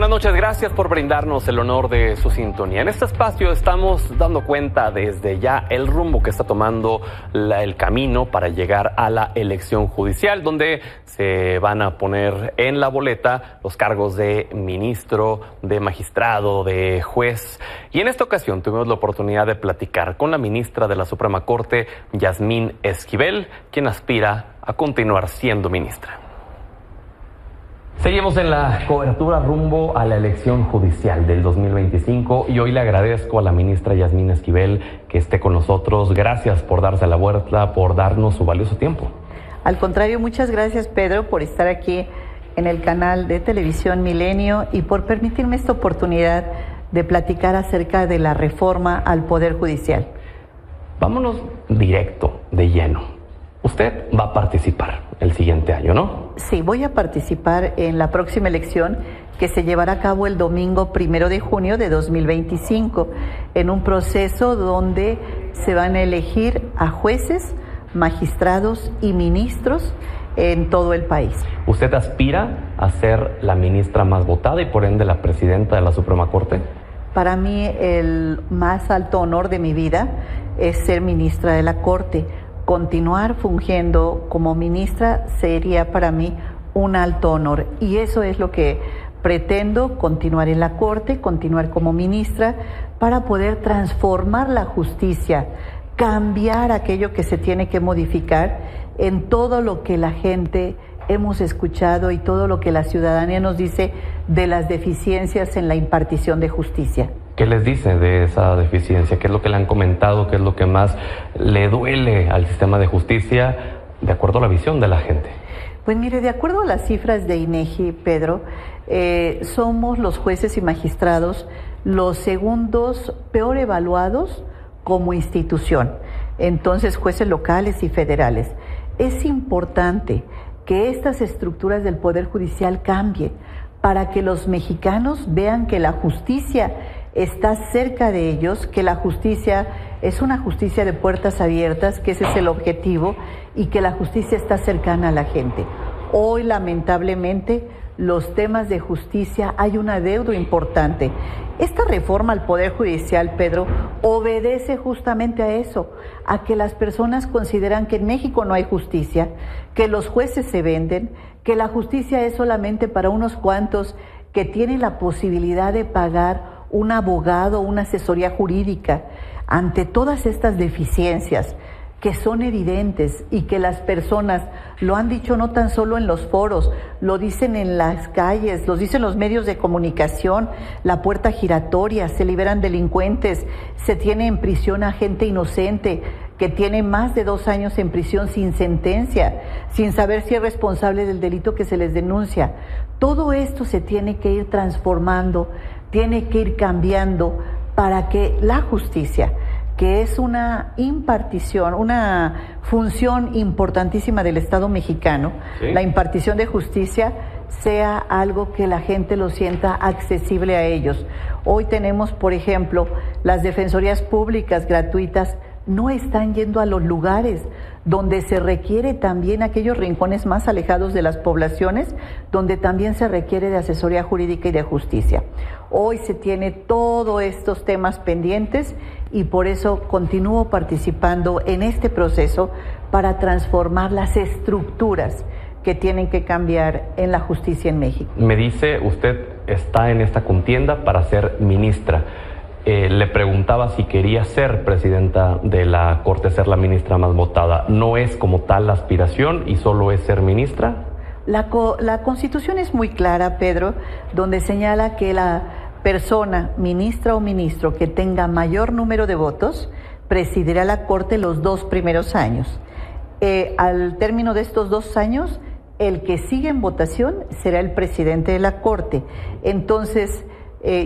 Buenas noches, gracias por brindarnos el honor de su sintonía. En este espacio estamos dando cuenta desde ya el rumbo que está tomando el camino para llegar a la elección judicial, donde se van a poner en la boleta los cargos de ministro, de magistrado, de juez. Y en esta ocasión tuvimos la oportunidad de platicar con la ministra de la Suprema Corte, Yasmín Esquivel, quien aspira a continuar siendo ministra. Seguimos en la cobertura rumbo a la elección judicial del 2025 y hoy le agradezco a la ministra Yasmín Esquivel que esté con nosotros. Gracias por darse la vuelta, por darnos su valioso tiempo. Al contrario, muchas gracias, Pedro, por estar aquí en el canal de televisión Milenio y por permitirme esta oportunidad de platicar acerca de la reforma al Poder Judicial. Vámonos directo, de lleno. Usted va a participar el siguiente año, ¿no? Sí, voy a participar en la próxima elección que se llevará a cabo el domingo 1 de junio de 2025, en un proceso donde se van a elegir a jueces, magistrados y ministros en todo el país. ¿Usted aspira a ser la ministra más votada y por ende la presidenta de la Suprema Corte? Para mí el más alto honor de mi vida es ser ministra de la Corte. Continuar fungiendo como ministra sería para mí un alto honor y eso es lo que pretendo, continuar en la Corte, continuar como ministra para poder transformar la justicia, cambiar aquello que se tiene que modificar en todo lo que la gente hemos escuchado y todo lo que la ciudadanía nos dice de las deficiencias en la impartición de justicia. ¿Qué les dice de esa deficiencia? ¿Qué es lo que le han comentado? ¿Qué es lo que más le duele al sistema de justicia de acuerdo a la visión de la gente? Pues mire, de acuerdo a las cifras de INEGI, Pedro, somos los jueces y magistrados los segundos peor evaluados como institución. Entonces, jueces locales y federales. Es importante que estas estructuras del Poder Judicial cambien para que los mexicanos vean que la justicia está cerca de ellos, que la justicia es una justicia de puertas abiertas, que ese es el objetivo, y que la justicia está cercana a la gente. Hoy, lamentablemente, los temas de justicia hay un adeudo importante. Esta reforma al Poder Judicial, Pedro, obedece justamente a eso, a que las personas consideran que en México no hay justicia, que los jueces se venden, que la justicia es solamente para unos cuantos que tienen la posibilidad de pagar un abogado, una asesoría jurídica. Ante todas estas deficiencias que son evidentes y que las personas lo han dicho no tan solo en los foros, lo dicen en las calles, lo dicen los medios de comunicación, la puerta giratoria, se liberan delincuentes, se tiene en prisión a gente inocente que tiene más de 2 años en prisión sin sentencia, sin saber si es responsable del delito que se les denuncia. Todo esto se tiene que ir transformando, tiene que ir cambiando para que la justicia, que es una impartición, una función importantísima del Estado mexicano, ¿sí? La impartición de justicia sea algo que la gente lo sienta accesible a ellos. Hoy tenemos, por ejemplo, las defensorías públicas gratuitas no están yendo a los lugares donde se requiere también aquellos rincones más alejados de las poblaciones, donde también se requiere de asesoría jurídica y de justicia. Hoy se tiene todos estos temas pendientes y por eso continúo participando en este proceso para transformar las estructuras que tienen que cambiar en la justicia en México. Me dice, usted está en esta contienda para ser ministra. Le preguntaba si quería ser presidenta de la Corte, ser la ministra más votada. ¿No es como tal la aspiración y solo es ser ministra? La Constitución es muy clara, Pedro, donde señala que la persona, ministra o ministro, que tenga mayor número de votos, presidirá la Corte los 2 primeros años. Al término de estos 2 años, el que sigue en votación será el presidente de la Corte. Entonces,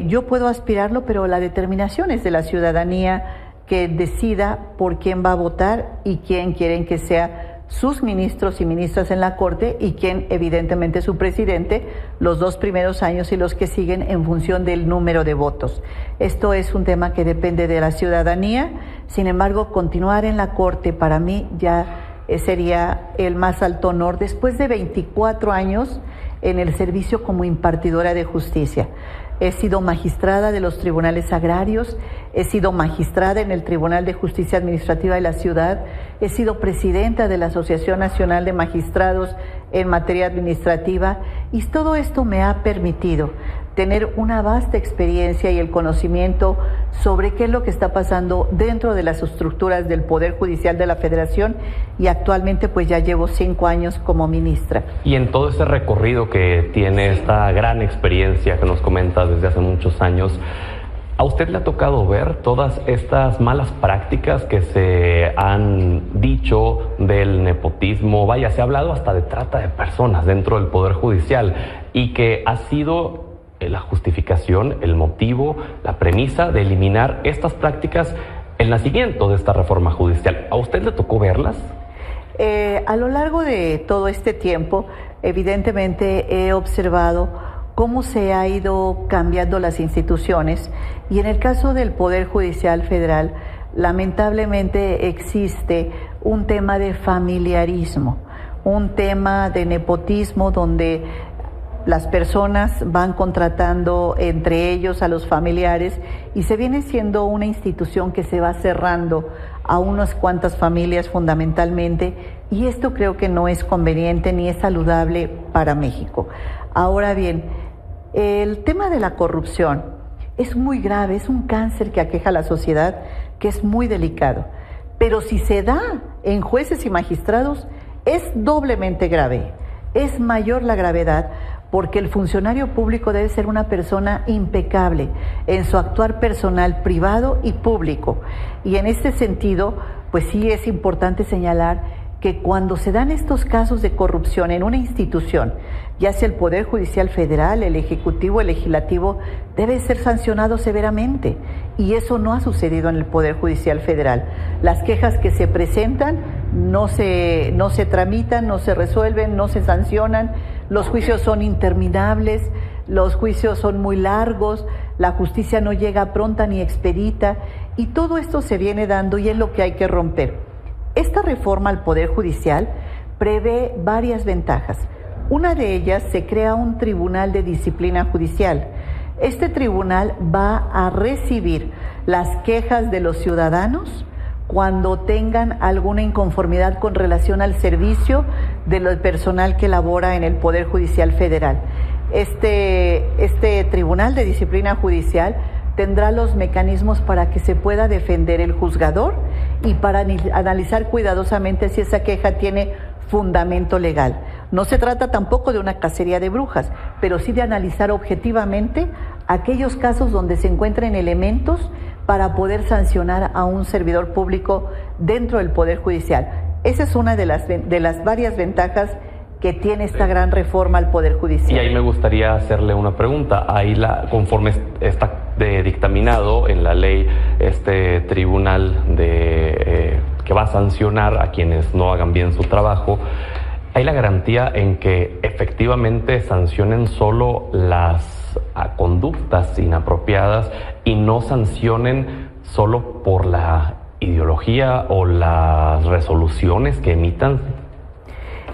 yo puedo aspirarlo, pero la determinación es de la ciudadanía que decida por quién va a votar y quién quieren que sea sus ministros y ministras en la Corte y quién evidentemente su presidente los 2 primeros años y los que siguen en función del número de votos. Esto es un tema que depende de la ciudadanía, sin embargo continuar en la Corte para mí ya sería el más alto honor después de 24 años en el servicio como impartidora de justicia. He sido magistrada de los tribunales agrarios, he sido magistrada en el Tribunal de Justicia Administrativa de la Ciudad, he sido presidenta de la Asociación Nacional de Magistrados en materia administrativa, y todo esto me ha permitido tener una vasta experiencia y el conocimiento sobre qué es lo que está pasando dentro de las estructuras del Poder Judicial de la Federación, y actualmente pues ya llevo 5 años como ministra. Y en todo ese recorrido que tiene esta gran experiencia que nos comenta desde hace muchos años, ¿a usted le ha tocado ver todas estas malas prácticas que se han dicho del nepotismo? Vaya, se ha hablado hasta de trata de personas dentro del Poder Judicial, y que ha sido la justificación, el motivo, la premisa de eliminar estas prácticas el nacimiento de esta reforma judicial. ¿A usted le tocó verlas? A lo largo de todo este tiempo, evidentemente he observado cómo se ha ido cambiando las instituciones, y en el caso del Poder Judicial Federal, lamentablemente existe un tema de familiarismo, un tema de nepotismo donde las personas van contratando entre ellos a los familiares, y se viene siendo una institución que se va cerrando a unas cuantas familias fundamentalmente, y esto creo que no es conveniente ni es saludable para México. Ahora bien, el tema de la corrupción es muy grave, es un cáncer que aqueja a la sociedad, que es muy delicado, pero si se da en jueces y magistrados es doblemente grave, es mayor la gravedad, porque el funcionario público debe ser una persona impecable en su actuar personal, privado y público. Y en este sentido, pues sí es importante señalar que cuando se dan estos casos de corrupción en una institución, ya sea el Poder Judicial Federal, el Ejecutivo, el Legislativo, debe ser sancionado severamente. Y eso no ha sucedido en el Poder Judicial Federal. Las quejas que se presentan no se tramitan, no se resuelven, no se sancionan. Los juicios son interminables, los juicios son muy largos, la justicia no llega pronta ni expedita, y todo esto se viene dando y es lo que hay que romper. Esta reforma al Poder Judicial prevé varias ventajas. Una de ellas, se crea un tribunal de disciplina judicial. Este tribunal va a recibir las quejas de los ciudadanos cuando tengan alguna inconformidad con relación al servicio del personal que labora en el Poder Judicial Federal. Este Tribunal de Disciplina Judicial tendrá los mecanismos para que se pueda defender el juzgador y para analizar cuidadosamente si esa queja tiene fundamento legal. No se trata tampoco de una cacería de brujas, pero sí de analizar objetivamente aquellos casos donde se encuentren elementos para poder sancionar a un servidor público dentro del Poder Judicial. Esa es una de las varias ventajas que tiene esta gran reforma al Poder Judicial. Y ahí me gustaría hacerle una pregunta. Ahí, conforme está dictaminado en la ley, este tribunal que va a sancionar a quienes no hagan bien su trabajo, ¿hay la garantía en que efectivamente sancionen solo las conductas inapropiadas y no sancionen solo por la ideología o las resoluciones que emitan?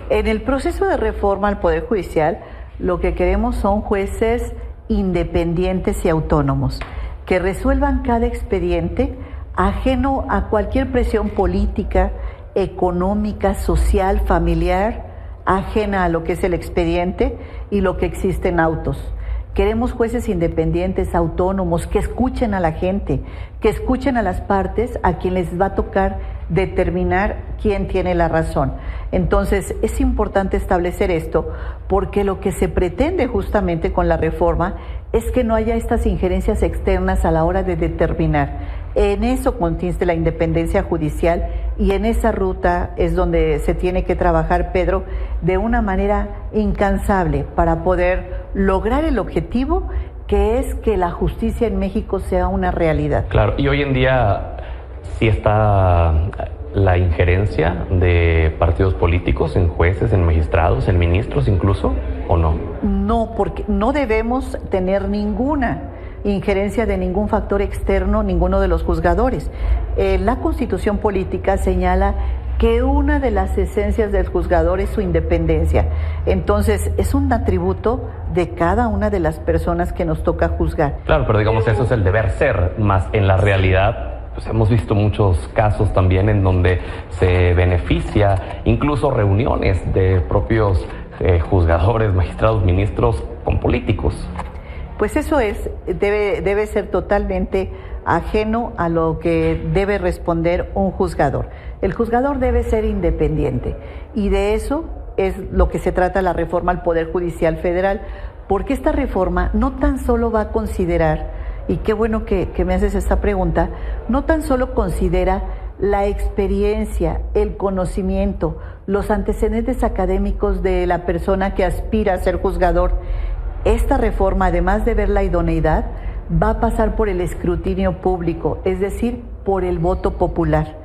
En el proceso de reforma al Poder Judicial, lo que queremos son jueces independientes y autónomos, que resuelvan cada expediente ajeno a cualquier presión política, económica, social, familiar, ajena a lo que es el expediente y lo que existe en autos. Queremos jueces independientes, autónomos, que escuchen a la gente, que escuchen a las partes, a quien les va a tocar determinar quién tiene la razón. Entonces, es importante establecer esto, porque lo que se pretende justamente con la reforma es que no haya estas injerencias externas a la hora de determinar. En eso consiste la independencia judicial, y en esa ruta es donde se tiene que trabajar, Pedro, de una manera incansable para poder lograr el objetivo, que es que la justicia en México sea una realidad. Claro, y hoy en día sí está la injerencia de partidos políticos en jueces, en magistrados, en ministros incluso, ¿o no? No, porque no debemos tener ninguna injerencia de ningún factor externo, ninguno de los juzgadores. La Constitución política señala que una de las esencias del juzgador es su independencia. Entonces, es un atributo de cada una de las personas que nos toca juzgar. Claro, pero digamos, eso es el deber ser, más en la realidad, pues hemos visto muchos casos también en donde se beneficia, incluso reuniones de propios juzgadores, magistrados, ministros con políticos. Pues eso debe ser totalmente ajeno a lo que debe responder un juzgador. El juzgador debe ser independiente y de eso es lo que se trata la reforma al Poder Judicial Federal, porque esta reforma no tan solo va a considerar, y qué bueno que me haces esta pregunta, no tan solo considera la experiencia, el conocimiento, los antecedentes académicos de la persona que aspira a ser juzgador. Esta reforma, además de ver la idoneidad, va a pasar por el escrutinio público, es decir, por el voto popular.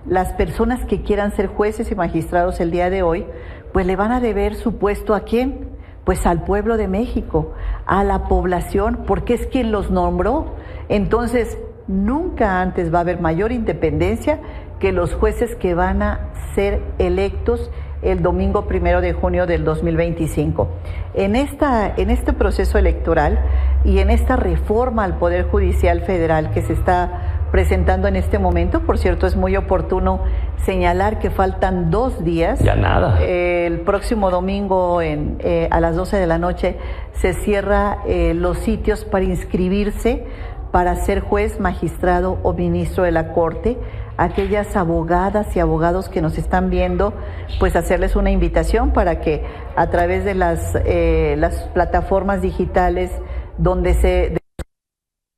Las personas que quieran ser jueces y magistrados el día de hoy, pues le van a deber su puesto ¿a quién? Pues al pueblo de México, a la población, porque es quien los nombró. Entonces, nunca antes va a haber mayor independencia que los jueces que van a ser electos el domingo 1 de junio del 2025. En este proceso electoral y en esta reforma al Poder Judicial Federal que se está presentando en este momento, por cierto, es muy oportuno señalar que faltan 2 días. Ya nada. El próximo domingo a las 12 de la noche se cierra los sitios para inscribirse para ser juez, magistrado o ministro de la Corte. Aquellas abogadas y abogados que nos están viendo, pues hacerles una invitación para que a través de las plataformas digitales donde de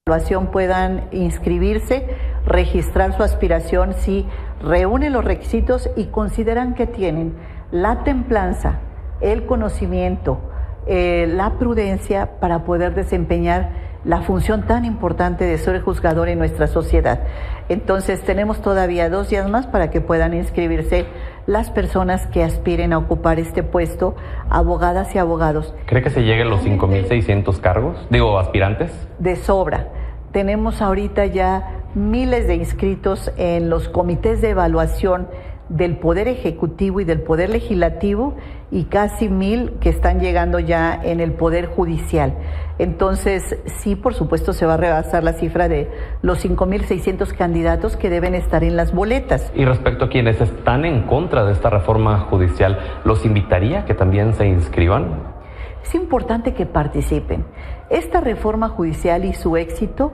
evaluación puedan inscribirse, registrar su aspiración si reúnen los requisitos y consideran que tienen la templanza, el conocimiento, la prudencia para poder desempeñar la función tan importante de ser juzgador en nuestra sociedad. Entonces tenemos todavía 2 días más para que puedan inscribirse las personas que aspiren a ocupar este puesto, abogadas y abogados. ¿Cree que se lleguen los 5,600 cargos? Digo, aspirantes. De sobra. Tenemos ahorita ya miles de inscritos en los comités de evaluación del Poder Ejecutivo y del Poder Legislativo y casi 1,000 que están llegando ya en el Poder Judicial. Entonces, sí, por supuesto, se va a rebasar la cifra de los 5,600 candidatos que deben estar en las boletas. Y respecto a quienes están en contra de esta reforma judicial, ¿los invitaría a que también se inscriban? Es importante que participen. Esta reforma judicial y su éxito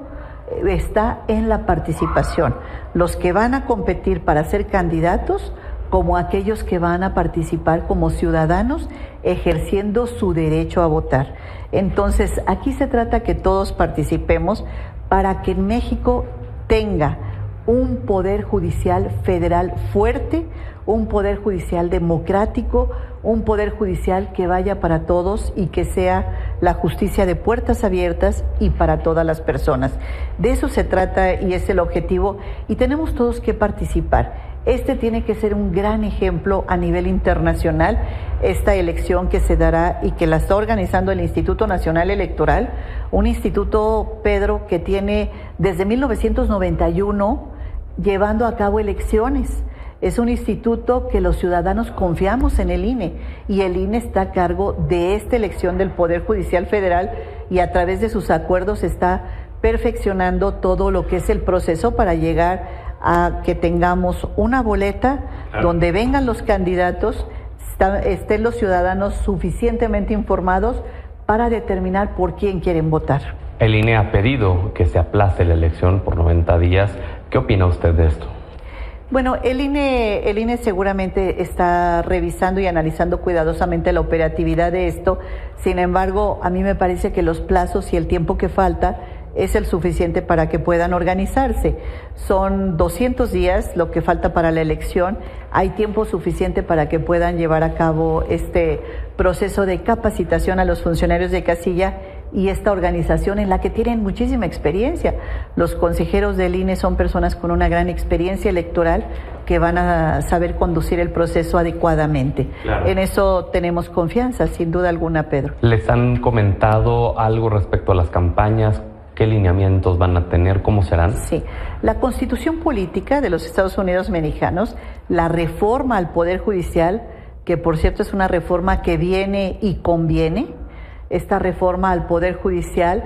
está en la participación. Los que van a competir para ser candidatos, como aquellos que van a participar como ciudadanos ejerciendo su derecho a votar. Entonces, aquí se trata que todos participemos para que México tenga un poder judicial federal fuerte, un poder judicial democrático, un poder judicial que vaya para todos y que sea la justicia de puertas abiertas y para todas las personas. De eso se trata y es el objetivo y tenemos todos que participar. Este tiene que ser un gran ejemplo a nivel internacional, esta elección que se dará y que la está organizando el Instituto Nacional Electoral, un instituto, Pedro, que tiene desde 1991 llevando a cabo elecciones. Es un instituto que los ciudadanos confiamos en el INE y el INE está a cargo de esta elección del Poder Judicial Federal y a través de sus acuerdos está perfeccionando todo lo que es el proceso para llegar a que tengamos una boleta donde vengan los candidatos, estén los ciudadanos suficientemente informados para determinar por quién quieren votar. El INE ha pedido que se aplace la elección por 90 días. ¿Qué opina usted de esto? Bueno, el INE seguramente está revisando y analizando cuidadosamente la operatividad de esto. Sin embargo, a mí me parece que los plazos y el tiempo que falta es el suficiente para que puedan organizarse. Son 200 días lo que falta para la elección. Hay tiempo suficiente para que puedan llevar a cabo este proceso de capacitación a los funcionarios de casilla y esta organización en la que tienen muchísima experiencia. Los consejeros del INE son personas con una gran experiencia electoral que van a saber conducir el proceso adecuadamente. Claro. En eso tenemos confianza, sin duda alguna, Pedro. ¿Les han comentado algo respecto a las campañas? ¿Qué lineamientos van a tener? ¿Cómo serán? Sí, la Constitución Política de los Estados Unidos Mexicanos la reforma al Poder Judicial, que por cierto es una reforma que viene y conviene. Esta reforma al Poder Judicial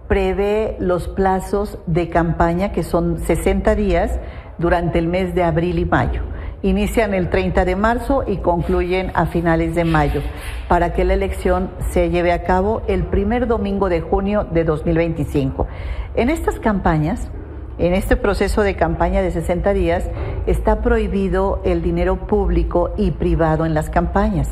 prevé los plazos de campaña, que son 60 días durante el mes de abril y mayo. Inician el 30 de marzo y concluyen a finales de mayo, para que la elección se lleve a cabo el primer domingo de junio de 2025. En estas campañas, en este proceso de campaña de 60 días, está prohibido el dinero público y privado en las campañas.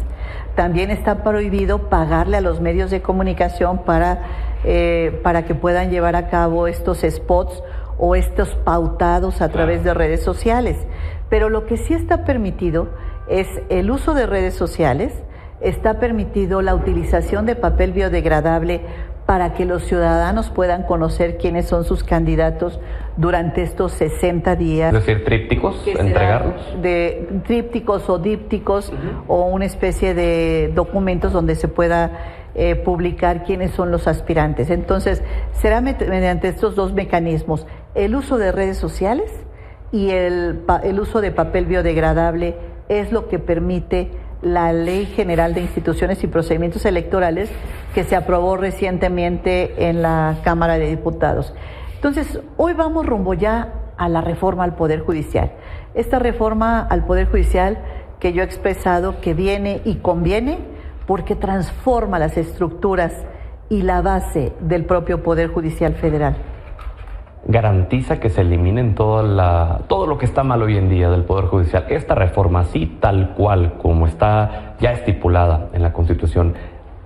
También está prohibido pagarle a los medios de comunicación para que puedan llevar a cabo estos spots o estos pautados a través de redes sociales. Pero lo que sí está permitido es el uso de redes sociales, está permitido la utilización de papel biodegradable para que los ciudadanos puedan conocer quiénes son sus candidatos durante estos 60 días. Es decir, trípticos, entregarlos. De trípticos o dípticos, o una especie de documentos donde se pueda publicar quiénes son los aspirantes. Entonces, será mediante estos dos mecanismos, el uso de redes sociales y el uso de papel biodegradable, es lo que permite la Ley General de Instituciones y Procedimientos Electorales, que se aprobó recientemente en la Cámara de Diputados. Entonces, hoy vamos rumbo ya a la reforma al Poder Judicial. Esta reforma al Poder Judicial que yo he expresado que viene y conviene porque transforma las estructuras y la base del propio Poder Judicial Federal. Garantiza que se eliminen todo lo que está mal hoy en día del Poder Judicial. Esta reforma, así tal cual como está ya estipulada en la Constitución,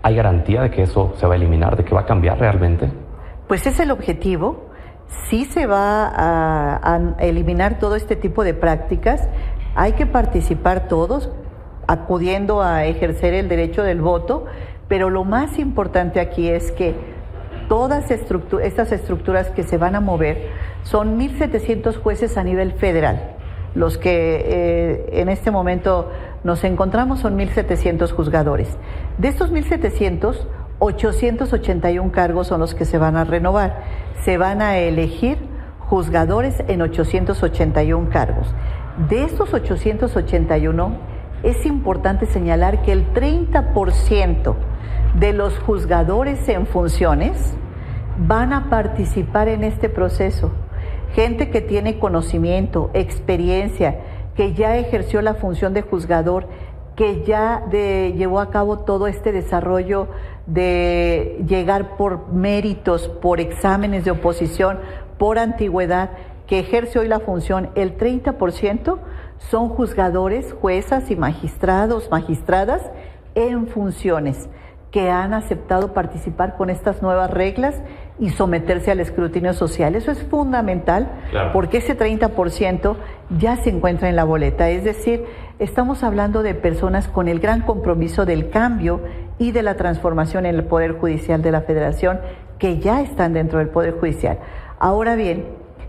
¿hay garantía de que eso se va a eliminar, de que va a cambiar realmente? Pues es el objetivo. Sí se va a eliminar todo este tipo de prácticas. Hay que participar todos, acudiendo a ejercer el derecho del voto, pero lo más importante aquí es que todas estas estructuras que se van a mover son 1.700 jueces a nivel federal. Los que en este momento nos encontramos son 1.700 juzgadores. De estos 1.700, 881 cargos son los que se van a renovar. Se van a elegir juzgadores en 881 cargos. De estos 881, es importante señalar que el 30% de los juzgadores en funciones van a participar en este proceso. Gente que tiene conocimiento, experiencia, que ya ejerció la función de juzgador, que ya llevó a cabo todo este desarrollo de llegar por méritos, por exámenes de oposición, por antigüedad, que ejerce hoy la función. El 30% son juzgadores, juezas y magistrados, magistradas en funciones, que han aceptado participar con estas nuevas reglas y someterse al escrutinio social. Eso es fundamental, claro, porque ese 30% ya se encuentra en la boleta. Es decir, estamos hablando de personas con el gran compromiso del cambio y de la transformación en el Poder Judicial de la Federación, que ya están dentro del Poder Judicial. Ahora bien,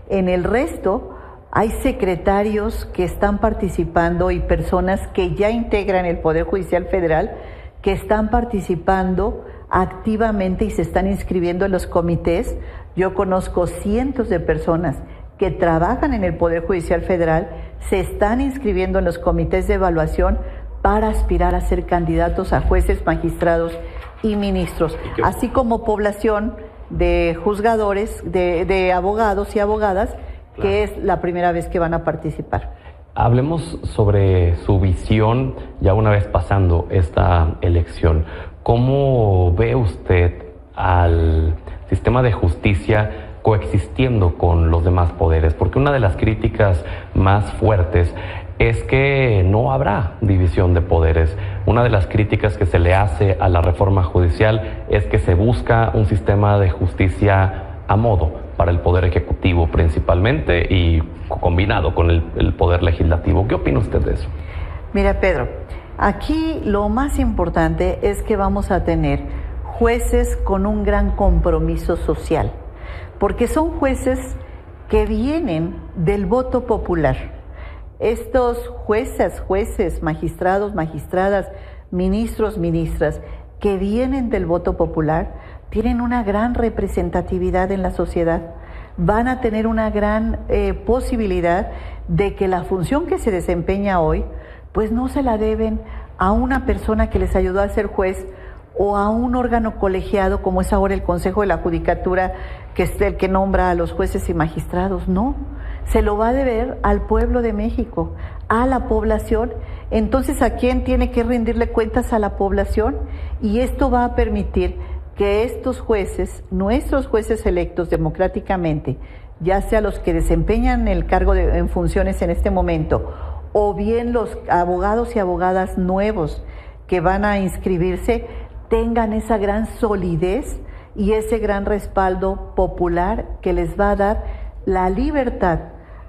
en el resto hay secretarios que están participando y personas que ya integran el Poder Judicial Federal, que están participando activamente y se están inscribiendo en los comités. Yo conozco cientos de personas que trabajan en el Poder Judicial Federal, se están inscribiendo en los comités de evaluación para aspirar a ser candidatos a jueces, magistrados y ministros, así como población de juzgadores, de abogados y abogadas, que es la primera vez que van a participar. Hablemos sobre su visión ya una vez pasando esta elección. ¿Cómo ve usted al sistema de justicia coexistiendo con los demás poderes? Porque una de las críticas más fuertes es que no habrá división de poderes. Una de las críticas que se le hace a la reforma judicial es que se busca un sistema de justicia a modo para el Poder Ejecutivo principalmente y combinado con el Poder Legislativo. ¿Qué opina usted de eso? Mira, Pedro, aquí lo más importante es que vamos a tener jueces con un gran compromiso social, porque son jueces que vienen del voto popular. Estos jueces, magistrados, magistradas, ministros, ministras, que vienen del voto popular, tienen una gran representatividad en la sociedad. van a tener una gran posibilidad de que la función que se desempeña hoy, pues no se la deben a una persona que les ayudó a ser juez o a un órgano colegiado como es ahora el Consejo de la Judicatura, que es el que nombra a los jueces y magistrados. No, se lo va a deber al pueblo de México, a la población. Entonces, ¿a quién tiene que rendirle cuentas? A la población, y esto va a permitir que estos jueces, nuestros jueces electos democráticamente, ya sea los que desempeñan el cargo en funciones en este momento, o bien los abogados y abogadas nuevos que van a inscribirse, tengan esa gran solidez y ese gran respaldo popular que les va a dar la libertad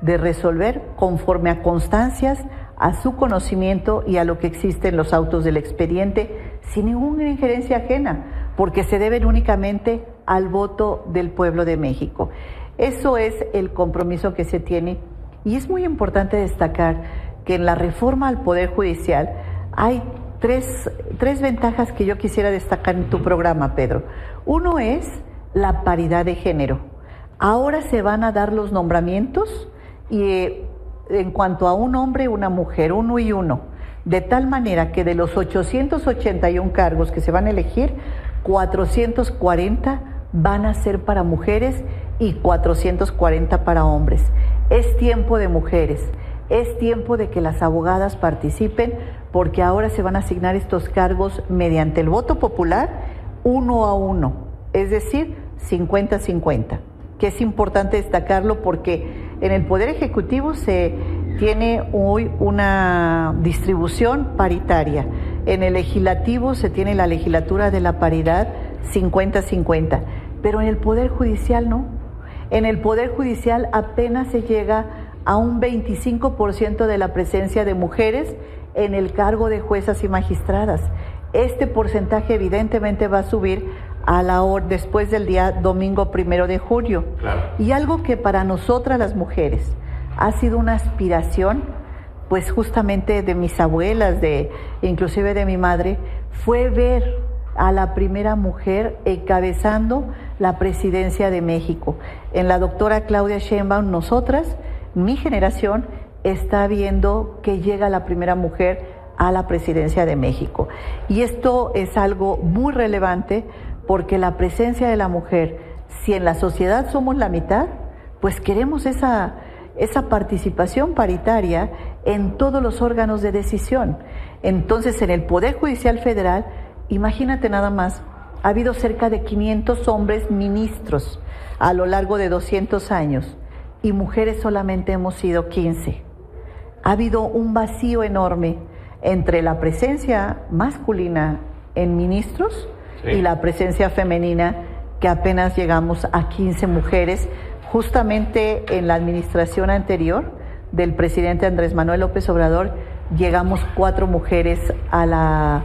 de resolver conforme a constancias, a su conocimiento y a lo que existe en los autos del expediente, sin ninguna injerencia ajena, porque se deben únicamente al voto del pueblo de México. Eso es el compromiso que se tiene, y es muy importante destacar que en la reforma al Poder Judicial hay tres ventajas que yo quisiera destacar en tu programa, Pedro. Uno es la paridad de género. Ahora se van a dar los nombramientos y en cuanto a un hombre y una mujer, 1 y 1, de tal manera que de los 881 cargos que se van a elegir, 440 van a ser para mujeres y 440 para hombres. Es tiempo de mujeres, es tiempo de que las abogadas participen, porque ahora se van a asignar estos cargos mediante el voto popular 1 a 1, es decir, 50-50, que es importante destacarlo porque en el Poder Ejecutivo se tiene hoy una distribución paritaria, en el Legislativo se tiene la legislatura de la paridad 50-50, pero en el Poder Judicial no. En el Poder Judicial apenas se llega a un 25% de la presencia de mujeres en el cargo de juezas y magistradas. Este porcentaje evidentemente va a subir a la hora después del día domingo 1 de julio. Claro. Y algo que para nosotras las mujeres ha sido una aspiración, pues justamente de mis abuelas, inclusive de mi madre, fue ver a la primera mujer encabezando la presidencia de México. En la doctora Claudia Sheinbaum, nosotras, mi generación, está viendo que llega la primera mujer a la presidencia de México. Y esto es algo muy relevante porque la presencia de la mujer, si en la sociedad somos la mitad, pues queremos esa participación paritaria en todos los órganos de decisión. Entonces, en el Poder Judicial Federal, imagínate nada más, ha habido cerca de 500 hombres ministros a lo largo de 200 años y mujeres solamente hemos sido 15. Ha habido un vacío enorme entre la presencia masculina en ministros y la presencia femenina, que apenas llegamos a 15 mujeres. Justamente en la administración anterior del presidente Andrés Manuel López Obrador llegamos 4 mujeres al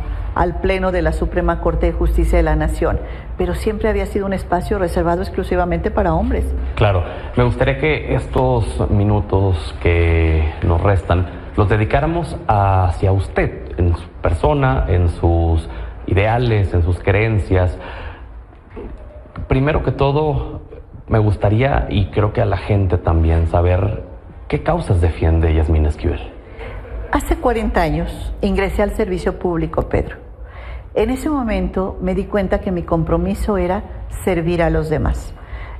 Pleno de la Suprema Corte de Justicia de la Nación, pero siempre había sido un espacio reservado exclusivamente para hombres. Claro, me gustaría que estos minutos que nos restan los dedicáramos hacia usted, en su persona, en sus ideales, en sus creencias. Primero que todo, me gustaría, y creo que a la gente también, saber qué causas defiende Yasmín Esquivel. Hace 40 años ingresé al servicio público, Pedro. En ese momento me di cuenta que mi compromiso era servir a los demás.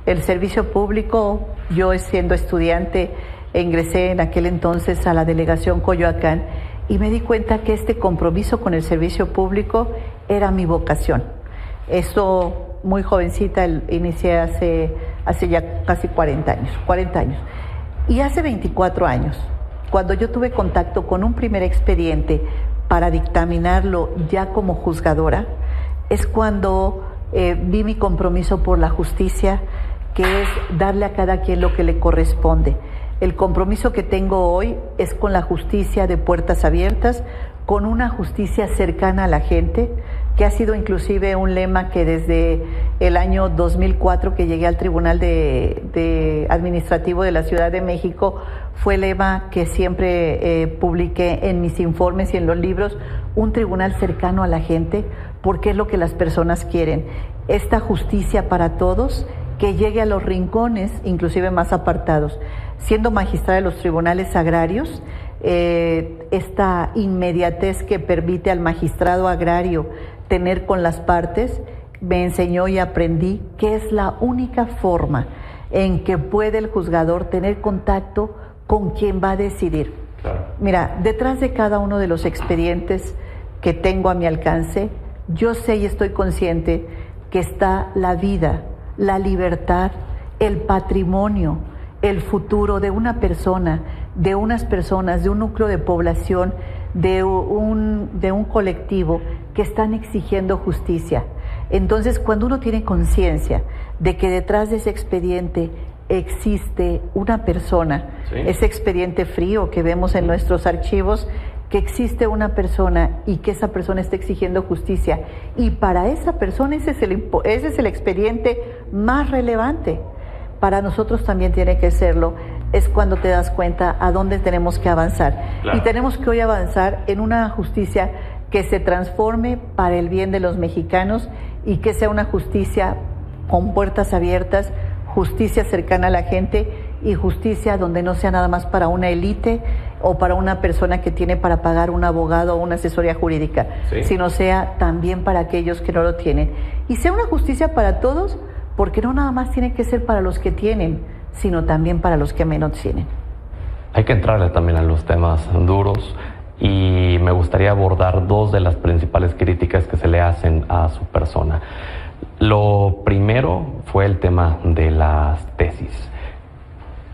El servicio público, yo siendo estudiante, ingresé en aquel entonces a la delegación Coyoacán y me di cuenta que este compromiso con el servicio público era mi vocación. Eso muy jovencita, inicié hace ya casi 40 años. Y hace 24 años, cuando yo tuve contacto con un primer expediente para dictaminarlo ya como juzgadora, es cuando vi mi compromiso por la justicia, que es darle a cada quien lo que le corresponde. El compromiso que tengo hoy es con la justicia de puertas abiertas, con una justicia cercana a la gente, que ha sido inclusive un lema que desde el año 2004 que llegué al Tribunal Administrativo de la Ciudad de México, fue el lema que siempre publiqué en mis informes y en los libros: un tribunal cercano a la gente, porque es lo que las personas quieren, esta justicia para todos, que llegue a los rincones, inclusive más apartados. Siendo magistrada de los tribunales agrarios, esta inmediatez que permite al magistrado agrario tener con las partes, me enseñó y aprendí que es la única forma en que puede el juzgador tener contacto con quien va a decidir. Claro. Mira, detrás de cada uno de los expedientes que tengo a mi alcance, yo sé y estoy consciente que está la vida, la libertad, el patrimonio, el futuro de una persona, de unas personas, de un núcleo de población, de un colectivo que están exigiendo justicia. Entonces, cuando uno tiene conciencia de que detrás de ese expediente existe una persona, sí, ese expediente frío que vemos en nuestros archivos, que existe una persona y que esa persona está exigiendo justicia, y para esa persona ese es el expediente más relevante. Para nosotros también tiene que serlo. Es cuando te das cuenta a dónde tenemos que avanzar. Claro. Y tenemos que hoy avanzar en una justicia que se transforme para el bien de los mexicanos y que sea una justicia con puertas abiertas, justicia cercana a la gente y justicia donde no sea nada más para una élite o para una persona que tiene para pagar un abogado o una asesoría jurídica, sí, sino sea también para aquellos que no lo tienen. Y sea una justicia para todos, porque no nada más tiene que ser para los que tienen, sino también para los que menos tienen. Hay que entrarle también a los temas duros y me gustaría abordar dos de las principales críticas que se le hacen a su persona. Lo primero fue el tema de las tesis.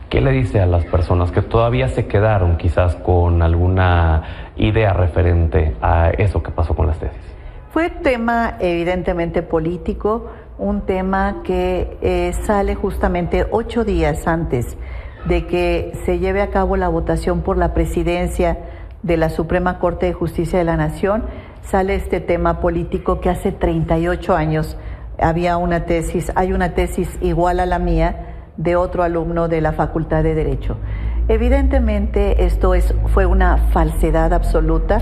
¿Qué le dice a las personas que todavía se quedaron quizás con alguna idea referente a eso que pasó con las tesis? Fue un tema evidentemente político, un tema que sale justamente 8 días antes de que se lleve a cabo la votación por la presidencia de la Suprema Corte de Justicia de la Nación. Sale este tema político que hace 38 años hay una tesis igual a la mía de otro alumno de la Facultad de Derecho. Evidentemente esto fue una falsedad absoluta.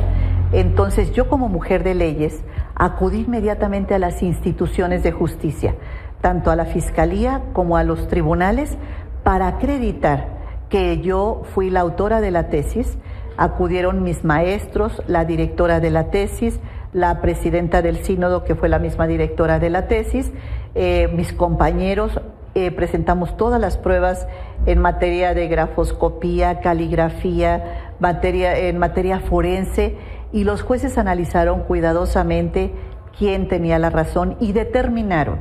Entonces yo, como mujer de leyes, acudí inmediatamente a las instituciones de justicia, tanto a la Fiscalía como a los tribunales, para acreditar que yo fui la autora de la tesis. Acudieron mis maestros, la directora de la tesis, la presidenta del sínodo, que fue la misma directora de la tesis, mis compañeros. Presentamos todas las pruebas en materia de grafoscopía, caligrafía, en materia forense, y los jueces analizaron cuidadosamente quién tenía la razón y determinaron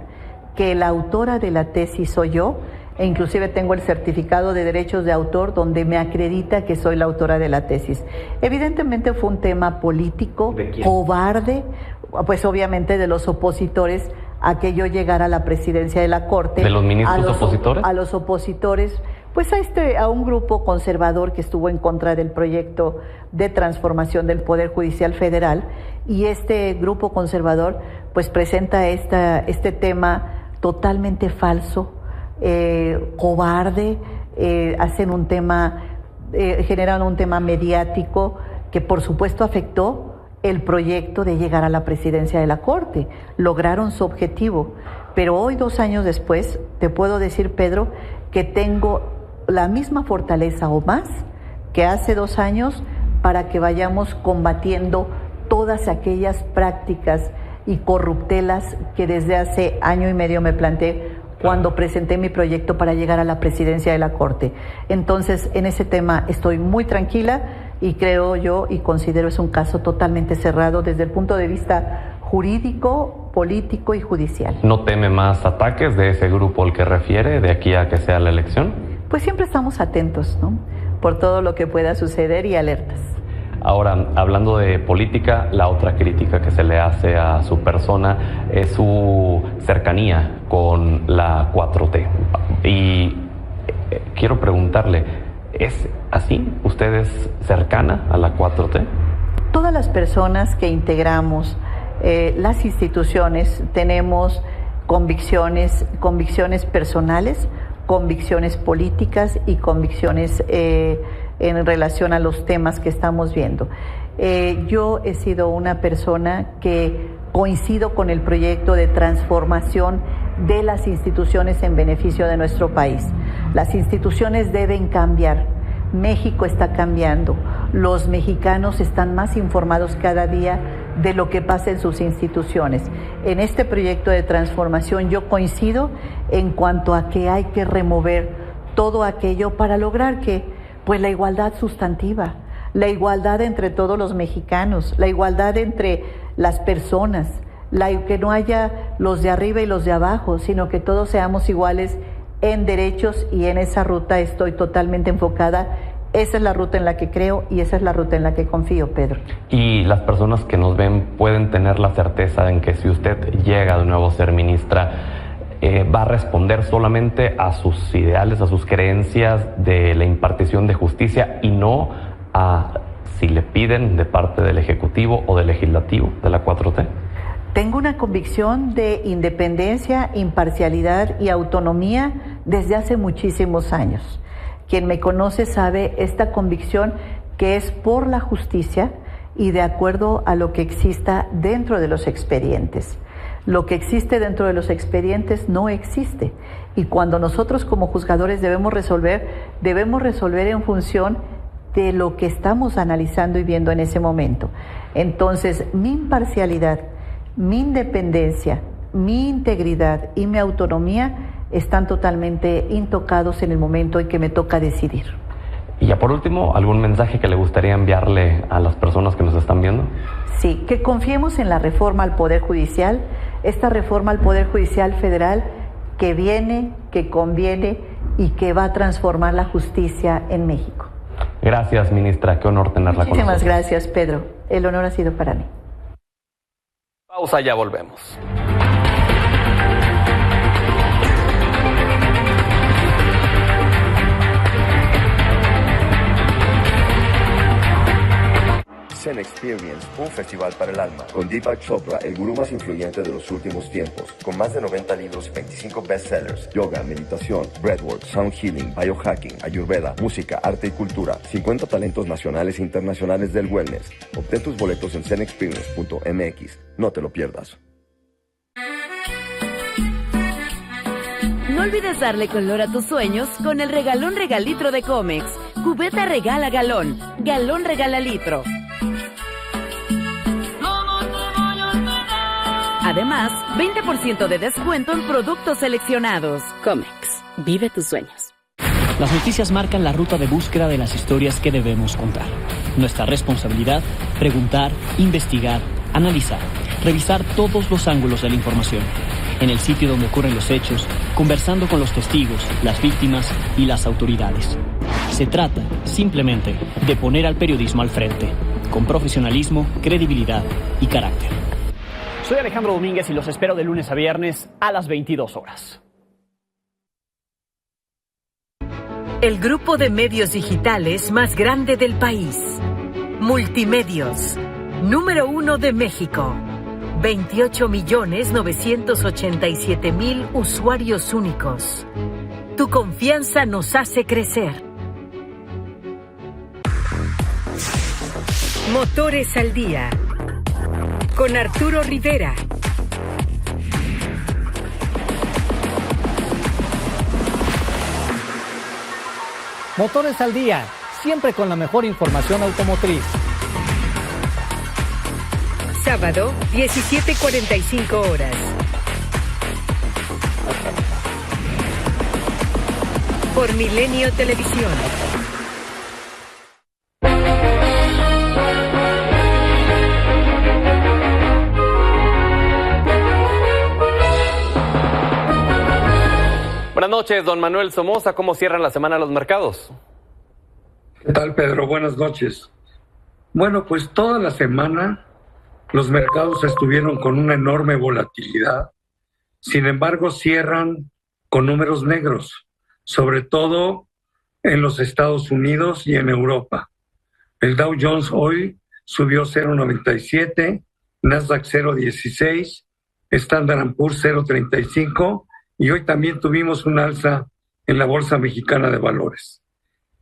que la autora de la tesis soy yo, e inclusive tengo el certificado de derechos de autor donde me acredita que soy la autora de la tesis. Evidentemente fue un tema político, cobarde, pues obviamente de los opositores a que yo llegara a la presidencia de la Corte. ¿De los ministros opositores? A los opositores, pues a un grupo conservador que estuvo en contra del proyecto de transformación del Poder Judicial Federal, y este grupo conservador pues presenta este tema totalmente falso, cobarde, generan un tema mediático que por supuesto afectó el proyecto de llegar a la presidencia de la Corte. Lograron su objetivo, pero hoy, 2 años después, te puedo decir, Pedro, que tengo la misma fortaleza o más que hace 2 años para que vayamos combatiendo todas aquellas prácticas y corruptelas que desde hace 1 año y medio me planteé cuando presenté mi proyecto para llegar a la presidencia de la Corte. Entonces, en ese tema estoy muy tranquila y creo yo y considero es un caso totalmente cerrado desde el punto de vista jurídico, político y judicial. ¿No teme más ataques de ese grupo al que refiere de aquí a que sea la elección? Pues siempre estamos atentos, ¿no?, por todo lo que pueda suceder y alertas. Ahora, hablando de política, la otra crítica que se le hace a su persona es su cercanía con la 4T. Y quiero preguntarle, ¿es así? ¿Usted es cercana a la 4T? Todas las personas que integramos las instituciones tenemos convicciones personales, convicciones políticas y convicciones en relación a los temas que estamos viendo. Yo he sido una persona que coincido con el proyecto de transformación de las instituciones en beneficio de nuestro país. Las instituciones deben cambiar. México está cambiando. Los mexicanos están más informados cada día de lo que pasa en sus instituciones. En este proyecto de transformación yo coincido en cuanto a que hay que remover todo aquello para lograr que, pues, la igualdad sustantiva, la igualdad entre todos los mexicanos, la igualdad entre las personas, que no haya los de arriba y los de abajo, sino que todos seamos iguales en derechos, y en esa ruta estoy totalmente enfocada. Esa es la ruta en la que creo y esa es la ruta en la que confío, Pedro. Y las personas que nos ven pueden tener la certeza en que si usted llega de nuevo a ser ministra, va a responder solamente a sus ideales, a sus creencias de la impartición de justicia, y no a si le piden de parte del Ejecutivo o del Legislativo de la 4T. Tengo una convicción de independencia, imparcialidad y autonomía desde hace muchísimos años. Quien me conoce sabe esta convicción, que es por la justicia y de acuerdo a lo que exista dentro de los expedientes. Lo que existe dentro de los expedientes no existe. Y cuando nosotros como juzgadores debemos resolver en función de lo que estamos analizando y viendo en ese momento. Entonces, mi imparcialidad, mi independencia, mi integridad y mi autonomía están totalmente intocados en el momento en que me toca decidir. Y ya por último, ¿algún mensaje que le gustaría enviarle a las personas que nos están viendo? Sí, que confiemos en la reforma al Poder Judicial, esta reforma al Poder Judicial Federal que viene, que conviene y que va a transformar la justicia en México. Gracias, ministra. Qué honor tenerla con nosotros. Muchísimas gracias, Pedro. El honor ha sido para mí. Pausa, ya volvemos. Zen Experience, un festival para el alma, con Deepak Chopra, el gurú más influyente de los últimos tiempos, con más de 90 libros y 25 bestsellers, yoga, meditación, breathwork, sound healing, biohacking, ayurveda, música, arte y cultura, 50 talentos nacionales e internacionales del wellness. Obtén tus boletos en zenexperience.mx. No te lo pierdas. No olvides darle color a tus sueños con el regalón regalitro de Comex. Cubeta regala galón, galón regala litro. Además, 20% de descuento en productos seleccionados. Comex, vive tus sueños. Las noticias marcan la ruta de búsqueda de las historias que debemos contar. Nuestra responsabilidad, preguntar, investigar, analizar, revisar todos los ángulos de la información. En el sitio donde ocurren los hechos, conversando con los testigos, las víctimas y las autoridades. Se trata, simplemente, de poner al periodismo al frente, con profesionalismo, credibilidad y carácter. Soy Alejandro Domínguez y los espero de lunes a viernes a las 22 horas. El grupo de medios digitales más grande del país. Multimedios. Número 1 de México. 28.987.000 usuarios únicos. Tu confianza nos hace crecer. Motores al Día. Con Arturo Rivera. Motores al Día, siempre con la mejor información automotriz. Sábado, 17:45 horas. Por Milenio Televisión. Buenas noches, don Manuel Somoza. ¿Cómo cierran la semana los mercados? ¿Qué tal, Pedro? Buenas noches. Bueno, pues toda la semana los mercados estuvieron con una enorme volatilidad. Sin embargo, cierran con números negros, sobre todo en los Estados Unidos y en Europa. El Dow Jones hoy subió 0.97, Nasdaq 0.16, Standard & Poor's 0.35, y hoy también tuvimos un alza en la Bolsa Mexicana de Valores.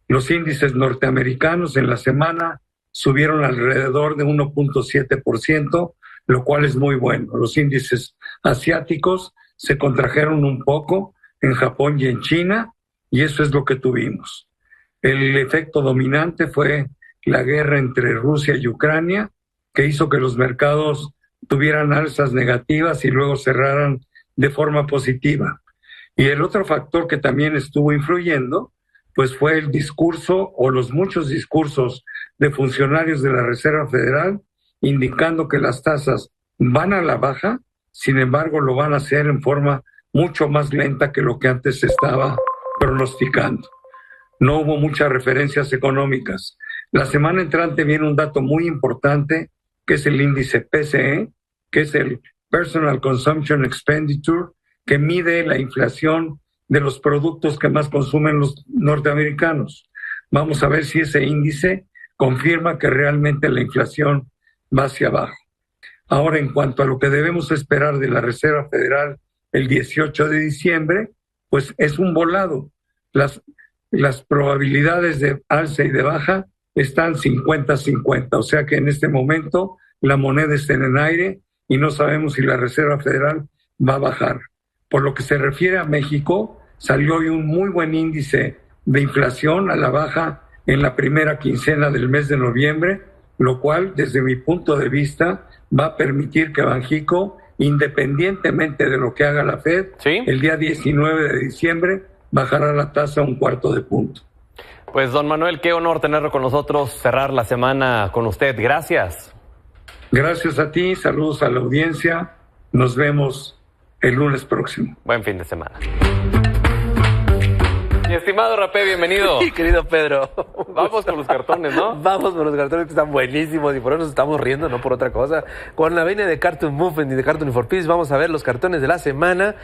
Los índices norteamericanos en la semana subieron alrededor de 1.7%, lo cual es muy bueno. Los índices asiáticos se contrajeron un poco en Japón y en China, y eso es lo que tuvimos. El efecto dominante fue la guerra entre Rusia y Ucrania, que hizo que los mercados tuvieran alzas negativas y luego cerraran de forma positiva. Y el otro factor que también estuvo influyendo, pues fue el discurso o los muchos discursos de funcionarios de la Reserva Federal indicando que las tasas van a la baja, sin embargo lo van a hacer en forma mucho más lenta que lo que antes se estaba pronosticando. No hubo muchas referencias económicas. La semana entrante viene un dato muy importante, que es el índice PCE, que es el Personal Consumption Expenditure, que mide la inflación de los productos que más consumen los norteamericanos. Vamos a ver si ese índice confirma que realmente la inflación va hacia abajo. Ahora, en cuanto a lo que debemos esperar de la Reserva Federal el 18 de diciembre, pues es un volado. Las probabilidades de alza y de baja están 50-50, o sea que en este momento la moneda está en el aire y no sabemos si la Reserva Federal va a bajar. Por lo que se refiere a México, salió hoy un muy buen índice de inflación a la baja en la primera quincena del mes de noviembre, lo cual, desde mi punto de vista, va a permitir que Banxico, independientemente de lo que haga la Fed, ¿sí?, el día 19 de diciembre bajará la tasa 1/4 punto. Pues, don Manuel, qué honor tenerlo con nosotros, cerrar la semana con usted. Gracias. Gracias a ti, saludos a la audiencia. Nos vemos el lunes próximo. Buen fin de semana. Mi estimado Rapé, bienvenido. Sí, querido Pedro. Vamos con los cartones, ¿no? Vamos con los cartones que están buenísimos y por eso nos estamos riendo, no por otra cosa. Con la venia de Cartoon Movement y de Cartoon for Peace vamos a ver los cartones de la semana.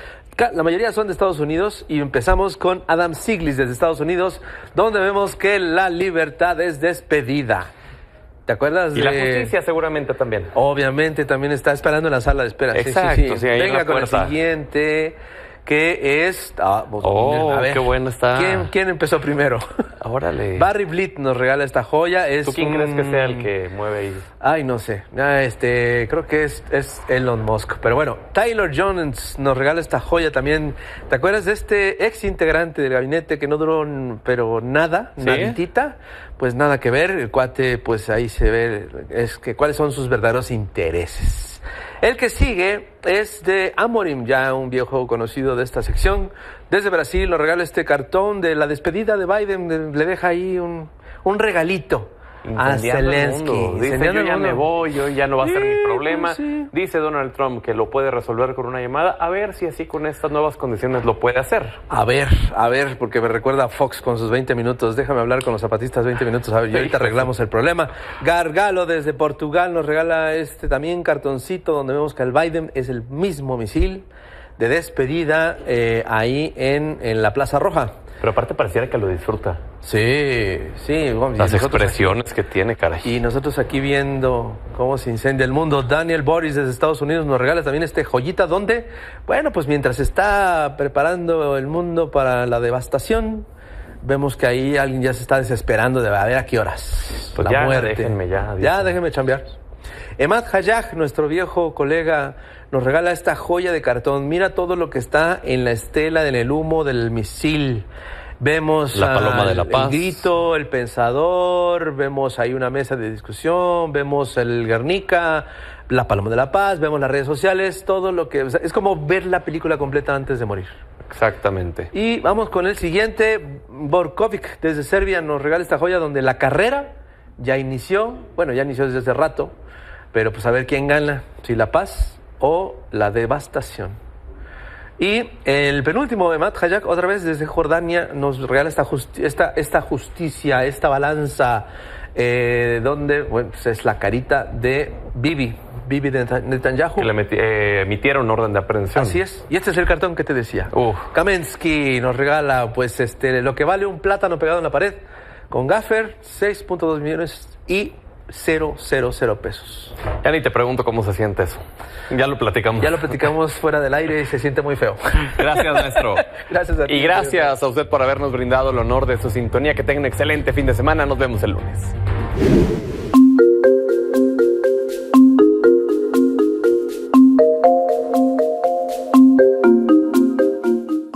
La mayoría son de Estados Unidos y empezamos con Adam Siglis desde Estados Unidos, donde vemos que la libertad es despedida. ¿Te acuerdas? Y la justicia seguramente también. Obviamente también está esperando en la sala de espera. Exacto, sí. Venga con el siguiente, que es... a ver, qué bueno está. ¿Quién empezó primero? Órale. Barry Blitt nos regala esta joya. ¿Tú quién crees que sea el que mueve ahí? Ay, no sé. Creo que es Elon Musk. Pero bueno, Taylor Jones nos regala esta joya también. ¿Te acuerdas de este ex integrante del gabinete que no duró, pero nada, ¿sí?, naditita? Pues nada que ver. El cuate, pues ahí se ve cuáles son sus verdaderos intereses. El que sigue es de Amorim, ya un viejo conocido de esta sección. Desde Brasil nos regala este cartón de la despedida de Biden. Le deja ahí un regalito a Zelensky. Dice, yo ya me voy, ya no va a ser mi problema. Sí. Dice Donald Trump que lo puede resolver con una llamada. A ver si así con estas nuevas condiciones lo puede hacer. A ver, porque me recuerda a Fox con sus 20 minutos. Déjame hablar con los zapatistas 20 minutos. A ver, y ahorita arreglamos el problema. Gargalo desde Portugal nos regala también cartoncito donde vemos que el Biden es el mismo misil de despedida ahí en la Plaza Roja. Pero aparte pareciera que lo disfruta. Sí. Las expresiones que tiene, caray. Y nosotros aquí viendo cómo se incendia el mundo. Daniel Boris desde Estados Unidos nos regala también joyita donde, bueno, pues mientras está preparando el mundo para la devastación, vemos que ahí alguien ya se está desesperando de a ver a qué horas. Pues la muerte. Déjenme chambear. Emad Hayag, nuestro viejo colega, nos regala esta joya de cartón. Mira todo lo que está en la estela, en el humo del misil. Vemos la paloma de la paz, el grito, el pensador, vemos ahí una mesa de discusión, vemos el Guernica, la paloma de la paz, vemos las redes sociales, todo lo que... es como ver la película completa antes de morir. Exactamente. Y vamos con el siguiente. Borkovic desde Serbia nos regala esta joya donde la carrera ya inició desde hace rato, pero pues a ver quién gana, si la paz o la devastación. Y el penúltimo de Matt Hayek, otra vez desde Jordania, nos regala esta justicia, esta balanza, donde pues es la carita de Bibi Netanyahu. Que le emitieron orden de aprehensión. Así es. Y este es el cartón que te decía. Kamensky nos regala pues lo que vale un plátano pegado en la pared, con gaffer, 6.2 millones y 000 pesos. Ya ni te pregunto cómo se siente eso. Ya lo platicamos fuera del aire y se siente muy feo. Gracias, maestro. Gracias a ti. Y gracias a usted por habernos brindado el honor de su sintonía. Que tenga un excelente fin de semana. Nos vemos el lunes.